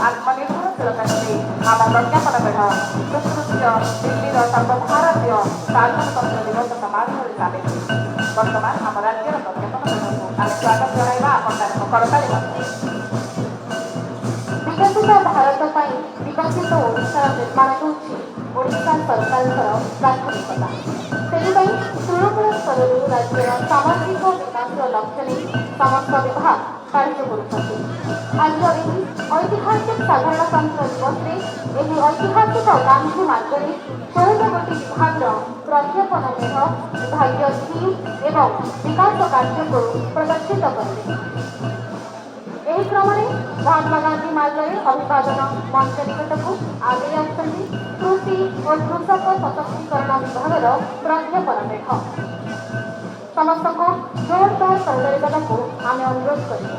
ଆତ୍ମନିର୍ଭରଶୀଳତା ନେଇ ଆମ ପ୍ରଜ୍ଞାପନ ମେଢ଼ ସୁଦୃଶ୍ୟ ଦିଲ୍ଲୀର ସର୍ବଭାରତୀୟ ସାଧାରଣତନ୍ତ୍ର ଦିବସ ସମାରୋହରେ ସାମିଲ ହୋଇଛି। ବର୍ତ୍ତମାନ ଆମ ରାଜ୍ୟର ପ୍ରଜ୍ଞାପନ ମେଢ଼କୁ ଆମେ ସ୍ୱାଗତ ଜଣାଇବା ଆପଣମାନଙ୍କ କରତାଳି ମଧ୍ୟ। ବିକଶିତ ଭାରତ ପାଇଁ ବିକଶିତ ଓଡ଼ିଶାର ନିର୍ମାଣ ହେଉଛି ଓଡ଼ିଶା ସରକାରଙ୍କର ପ୍ରାଥମିକତା। ସେଥିପାଇଁ ତୃଣମୂଳ ସ୍ତରରୁ ରାଜ୍ୟର ସାମାଜିକ ବିକାଶର ଲକ୍ଷ୍ୟ ନେଇ ସମସ୍ତ ବିଭାଗ କାର୍ଯ୍ୟ କରୁଛନ୍ତି। ଆଜିର ଏହି ଐତିହାସିକ ସାଧାରଣତନ୍ତ୍ର ଦିବସରେ ଏହି ଐତିହାସିକ ଗାନ୍ଧୀ ମାର୍ଗରେ 14 ଗୋଟି ବିଭାଗର ପ୍ରଜ୍ଞାପନ ମେଢ଼ ବିଭାଗୀୟ ଥିମ୍ ଏବଂ ବିକାଶ କାର୍ଯ୍ୟକୁ ପ୍ରଦର୍ଶିତ କରିବେ। ଏହି କ୍ରମରେ ମହାତ୍ମା ଗାନ୍ଧୀ ମାର୍ଗରେ ଅଭିବାଦନ ମଞ୍ଚ ନିକଟକୁ ଆଗେଇ ଆସୁଛନ୍ତି କୃଷି ଓ କୃଷକ ସଶକ୍ତିକରଣ ବିଭାଗର ପ୍ରଜ୍ଞାପନ ମେଢ଼। ସମସ୍ତଙ୍କୁ ଜୋରଦାର କରତାଳି ଦେବାକୁ ଆମେ ଅନୁରୋଧ କରିବୁ।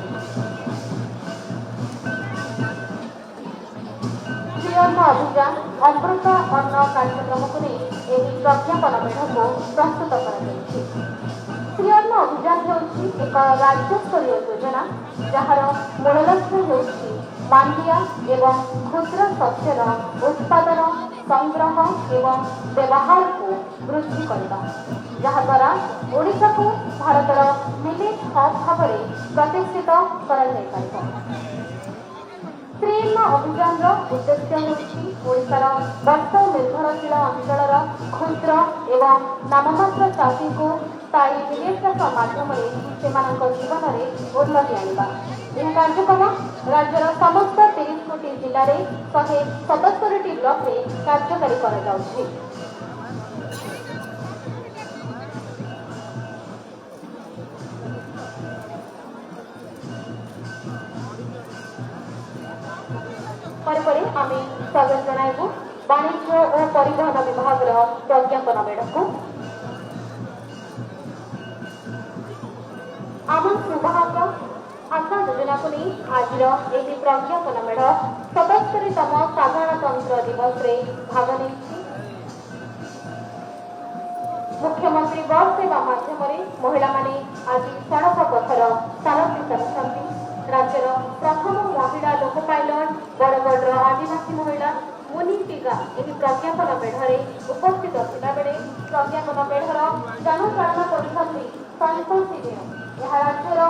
ଶ୍ରୀଅନ୍ନ ଅଭିଯାନ ଅମୃତ ଅନ୍ନ କାର୍ଯ୍ୟକ୍ରମକୁ ନେଇ ଏହି ପ୍ରଜ୍ଞାପନ ମେଢ଼କୁ ପ୍ରସ୍ତୁତ କରାଯାଇଛି। ଶ୍ରୀଅନ୍ନ ଅଭିଯାନ ହେଉଛି ଏକ ରାଜ୍ୟସ୍ତରୀୟ ଯୋଜନା ଯାହାର ମୂଳ ଲକ୍ଷ୍ୟ ହେଉଛି ମାଣ୍ଡିଆ ଏବଂ କ୍ଷୁଦ୍ର ଶସ୍ୟର ଉତ୍ପାଦନ ସଂଗ୍ରହ ଏବଂ ବ୍ୟବହାରକୁ ବୃଦ୍ଧି କରିବା, ଯାହାଦ୍ୱାରା ଓଡ଼ିଶାକୁ ଭାରତର ମିଲେଟ୍ ହବ୍ ଭାବରେ ପ୍ରତିଷ୍ଠିତ କରାଯାଇପାରିବ। ଶ୍ରୀଅନ୍ନ ଅଭିଯାନର ଉଦ୍ଦେଶ୍ୟ ହେଉଛି ଓଡ଼ିଶାର ବର୍ଷ ନିର୍ଭରଶୀଳ ଅଞ୍ଚଳର କ୍ଷୁଦ୍ର ଏବଂ ନାମମାତ୍ର ଚାଷୀଙ୍କୁ ସ୍ଥାୟୀ ମିଲେଟ୍ ଚାଷ ମାଧ୍ୟମରେ ସେମାନଙ୍କ ଜୀବନରେ ଉନ୍ନତି ଆଣିବା। ଏହି କାର୍ଯ୍ୟକ୍ରମ ରାଜ୍ୟର ସମସ୍ତ 30 ଗୋଟି ଜିଲ୍ଲାରେ 177ଟି ବ୍ଲକରେ କାର୍ଯ୍ୟକାରୀ କରାଯାଉଛି। ପରେ ଆମେ ସ୍ୱାଗତ ଜଣାଇବୁ ବାଣିଜ୍ୟ ଓ ପରିବହନ ବିଭାଗର ପ୍ରଜ୍ଞାପନ ମେଢ଼କୁ। ଆମ ସୁଭାଗ ଆଶା ଯୋଜନାକୁ ନେଇ ଆଜିର ଏହି ପ୍ରଜ୍ଞାପନ ମେଢ଼ 77ତମ ସାଧାରଣତନ୍ତ୍ର ଦିବସରେ ଭାଗ ନେଇଛି। ମୁଖ୍ୟମନ୍ତ୍ରୀ ବସ୍ ସେବା ମାଧ୍ୟମରେ ମହିଳାମାନେ ଆଜି ସଡ଼କ ପଥର ସାରଥୀ ସାଜୁଛନ୍ତି। ରାଜ୍ୟର ପ୍ରଥମ ମହିଳା ଲୋକ ପାଇଲଟ ବରଗଡ଼ର ଆଦିବାସୀ ମହିଳା ମୁନି ଟିଗା ଏହି ପ୍ରଜ୍ଞାପନ ମେଢ଼ରେ ଉପସ୍ଥିତ ଥିବାବେଳେ ପ୍ରଜ୍ଞାପନ ମେଢ଼ର ଜନଚାଳନା କରୁଛନ୍ତି ସନ୍ତୋଷୀ ଦେଓ। ଏହା ରାଜ୍ୟର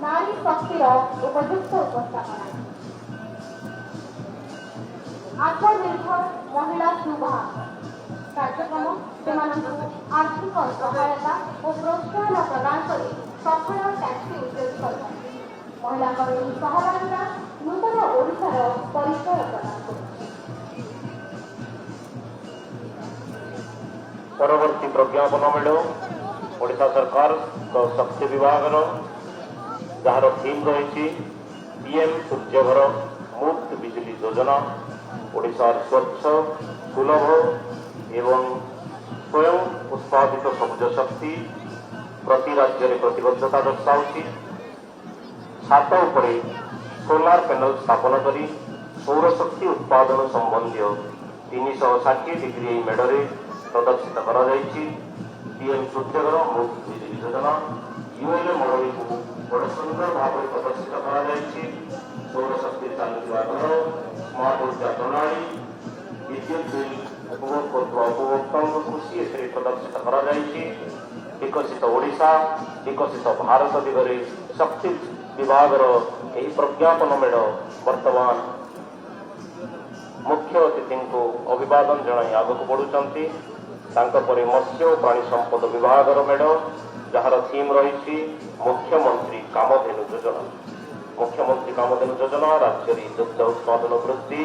ନାରୀ ଶକ୍ତିର ଉପଯୁକ୍ତ ଉପସ୍ଥାପନା। ଆତ୍ମନିର୍ଭର ମହିଳା ସୁଭା କାର୍ଯ୍ୟକ୍ରମ ସେମାନଙ୍କୁ ଆର୍ଥିକ ସହାୟତା ଓ ପ୍ରୋତ୍ସାହନ ପ୍ରଦାନ କରି ସଫଳ ଟ୍ୟାକ୍ସି ଉଦ୍ୟୋଗ କରିଛନ୍ତି। ମହିଳାଙ୍କ ଏହି ସହଭାଗିତା ନୂତନ ଓଡ଼ିଶାର ପରିଚୟ ପ୍ରଦାନ କରୁଛି। ପରବର୍ତ୍ତୀ ପ୍ରଜ୍ଞାପନ ମେଢ଼ ଓଡ଼ିଶା ସରକାରଙ୍କ ଶକ୍ତି ବିଭାଗର ଯାହାର ଥିମ୍ ରହିଛି PM ସୂର୍ଯ୍ୟଘର ମୁଫ୍ତ ବିଜୁଳି ଯୋଜନା। ଓଡ଼ିଶାର ସ୍ୱଚ୍ଛ ସୁଲଭ ଏବଂ ସ୍ୱୟଂ ଉତ୍ପାଦିତ ସବୁଜ ଶକ୍ତି ପ୍ରତି ରାଜ୍ୟରେ ପ୍ରତିବଦ୍ଧତା ଦର୍ଶାଉଛି। ଛାତ ଉପରେ ସୋଲାର ପ୍ୟାନେଲ ସ୍ଥାପନ କରି ସୌରଶକ୍ତି ଉତ୍ପାଦନ ସମ୍ବନ୍ଧୀୟ 360 ଡିଗ୍ରୀ ଏହି ମେଢ଼ରେ ପ୍ରଦର୍ଶିତ କରାଯାଇଛି। PM ସୂର୍ଯ୍ୟଘର ମୁଫ୍ତ ବିଜୁଳି ଯୋଜନା UL ମଡ଼େଲକୁ ବଡ଼ ସୁନ୍ଦର ଭାବରେ ପ୍ରଦର୍ଶିତ କରାଯାଇଛି। ସୌରଶକ୍ତି ଚାଲୁଥିବା ଘର, ସ୍ମାର୍ଟ ଉର୍ଜା ପ୍ରଣାଳୀ, ବିଦ୍ୟୁତ୍ ବିଲ୍ ଉପଭୋଗ କରୁଥିବା ଉପଭୋକ୍ତାଙ୍କ ଖୁସି ଏଥିରେ ପ୍ରଦର୍ଶିତ କରାଯାଇଛି। ବିକଶିତ ଓଡ଼ିଶା ବିକଶିତ ଭାରତ ଦିଗରେ ଶକ୍ତି ବିଭାଗର ଏହି ପ୍ରଜ୍ଞାପନ ମେଢ଼ ବର୍ତ୍ତମାନ ମୁଖ୍ୟ ଅତିଥିଙ୍କୁ ଅଭିବାଦନ ଜଣାଇ ଆଗକୁ ବଢ଼ୁଛନ୍ତି। ତାଙ୍କ ପରେ ମତ୍ସ୍ୟ ଓ ପ୍ରାଣୀ ସମ୍ପଦ ବିଭାଗର ମେଢ଼ ଯାହାର ଥିମ୍ ରହିଛି ମୁଖ୍ୟମନ୍ତ୍ରୀ କାମଧେନୁ ଯୋଜନା। ମୁଖ୍ୟମନ୍ତ୍ରୀ କାମଧେନୁ ଯୋଜନା ରାଜ୍ୟରେ ଦୁଗ୍ଧ ଉତ୍ପାଦନ ବୃଦ୍ଧି,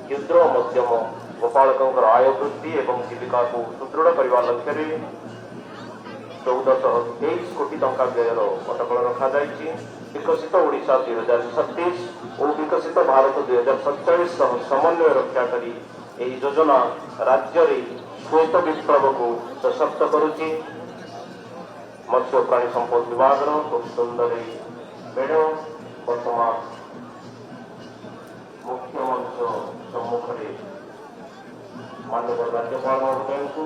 କ୍ଷୁଦ୍ର ଓ ମଧ୍ୟମ ଗୋପାଳକଙ୍କର ଆୟ ବୃଦ୍ଧି ଏବଂ ଜୀବିକାକୁ ସୁଦୃଢ଼ କରିବା ଲକ୍ଷ୍ୟରେ 1423 କୋଟି ଟଙ୍କା ବ୍ୟୟର ଅଟକଳ ରଖାଯାଇଛି। ବିକଶିତ ଓଡ଼ିଶା 2036 ଓ ବିକଶିତ ଭାରତ 2047 ସହ ସମନ୍ୱୟ ରକ୍ଷା କରି ଏହି ଯୋଜନା ରାଜ୍ୟରେ ଶ୍ୱେତ ବିପ୍ଳବକୁ ସଶକ୍ତ କରୁଛି। ମତ୍ସ୍ୟ ପ୍ରାଣୀ ସମ୍ପଦ ବିଭାଗର ଖୁବ୍ ସୁନ୍ଦର ମେଢ଼ ବର୍ତ୍ତମାନ ମୁଖ୍ୟ ମଞ୍ଚ ସମ୍ମୁଖରେ ମାନ୍ୟବର ରାଜ୍ୟପାଳ ମହୋଦୟଙ୍କୁ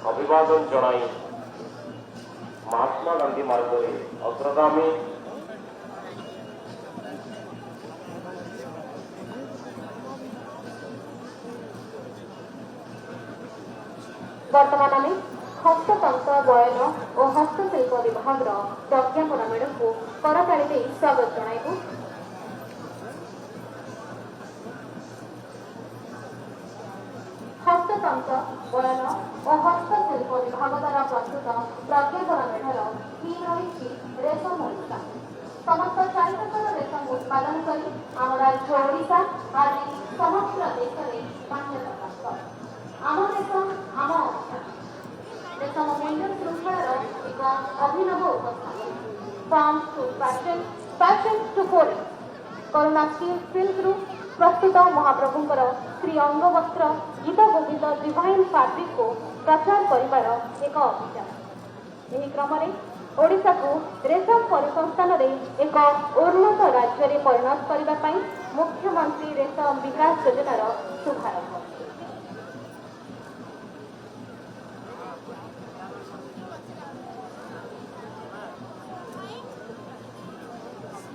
ଅଭିବାଦନ ଜଣାଇ ମହାତ୍ମା ଗାନ୍ଧୀ ମାର୍ଗରେ ଅଗ୍ରଗାମୀ ବର୍ତ୍ତମାନ ଆମେ ହସ୍ତତନ୍ତ ବୟନ ଓ ହସ୍ତଶିଳ୍ପ ବିଭାଗର ପ୍ରଜ୍ଞାପନ ମେଢ଼କୁ କରତାଳି ଦେଇ ସ୍ୱାଗତ ଜଣାଇବୁ। ହସ୍ତତନ୍ତ ବୟନ ଓ ହସ୍ତଶିଳ୍ପ ବିଭାଗ ଦ୍ୱାରା ପ୍ରସ୍ତୁତ ପ୍ରଜ୍ଞାପନ ମେଢ଼ର ଥିମ୍ ରହିଛି ରେଶମ ଓଡ଼ିଶା। ସମସ୍ତ ଚାରିପାଖର ରେଶମ ଉତ୍ପାଦନ କରି ଆମ ରାଜ୍ୟ ଓଡ଼ିଶା ଆଜି ସମଗ୍ର ଦେଶରେ ମାନ୍ୟତା ପ୍ରାପ୍ତ। ଆମ ଦେଶ ଆମ ଅବସ୍ଥା ରେଶମ ମୂଲ୍ୟ ଶୃଙ୍ଖଳାର ଏକ ଅଭିନବ ଉପସ୍ଥାନ। Farm two fashion, fashion two foreign କରୁଣା ସିଲ୍କରୁ ପ୍ରସ୍ତୁତ ମହାପ୍ରଭୁଙ୍କର ଶ୍ରୀ ଅଙ୍ଗବସ୍ତ୍ର ଗୀତ ଗୋବିନ୍ଦ ଡିଭାଇନ୍ ଫାବ୍ରିକକୁ ପ୍ରଚାର କରିବାର ଏକ ଅଭିଯାନ। ଏହି କ୍ରମରେ ଓଡ଼ିଶାକୁ ରେଶମ ପରିସଂସ୍ଥାନରେ ଏକ ଉନ୍ନତ ରାଜ୍ୟରେ ପରିଣତ କରିବା ପାଇଁ ମୁଖ୍ୟମନ୍ତ୍ରୀ ରେଶମ ବିକାଶ ଯୋଜନାର ଶୁଭାରମ୍ଭ।